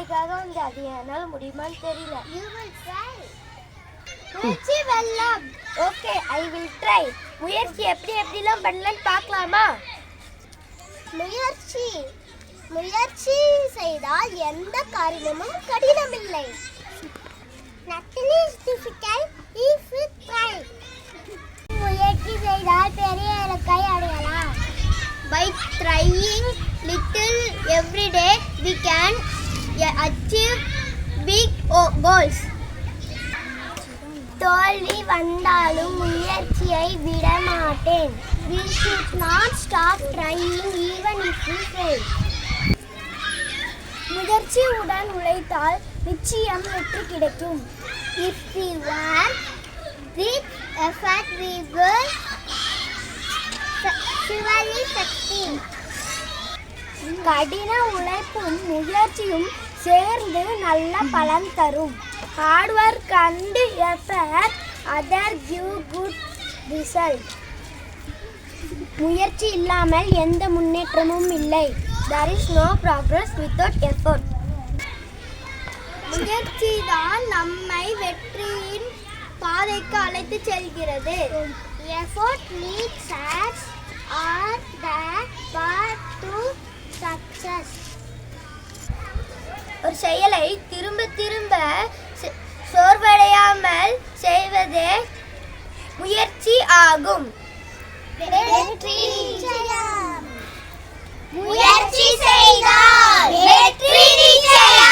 நாளைக்காக வந்து அது என்னால் முடியுமான்னு தெரியல. முயற்சி வெல்லம். Okay, I will try. முயற்சி எப்படிலாம் பண்ணலான்னு பார்க்கலாமா? முயற்சி செய்தால் எந்த காரியமும் கடினமில்லை. Nothing is difficult if we try. முயற்சி செய்தால் பெரிய இலக்கை அடையலாம். By trying little every day, we can achieve big goals. தோல்வி வந்தாலும் முயற்சியை விட மாட்டேன். We should not stop trying even if we fail. முயற்சியுடன் உழைத்தால் நிச்சயம் வெற்றி கிடைக்கும். If we work with effort, we will surely succeed. கடின உழைப்பும் முயற்சியும் சேர்ந்து நல்ல பலன் தரும். Hard work and effort other give good result. முயற்சி இல்லாமல் எந்த முன்னேற்றமும் இல்லை. There is no progress without effort. முயற்சி தான் நம்மை வெற்றியின் பாதைக்கு அழைத்து செல்கிறது. Effort leads us on the path to success. ஒரு செயலை திரும்ப சோர்வடையாமல் செய்வதே முயற்சி ஆகும். வெற்றி நிச்சயம். முயற்சி செய்தால் வெற்றி நிச்சயம்.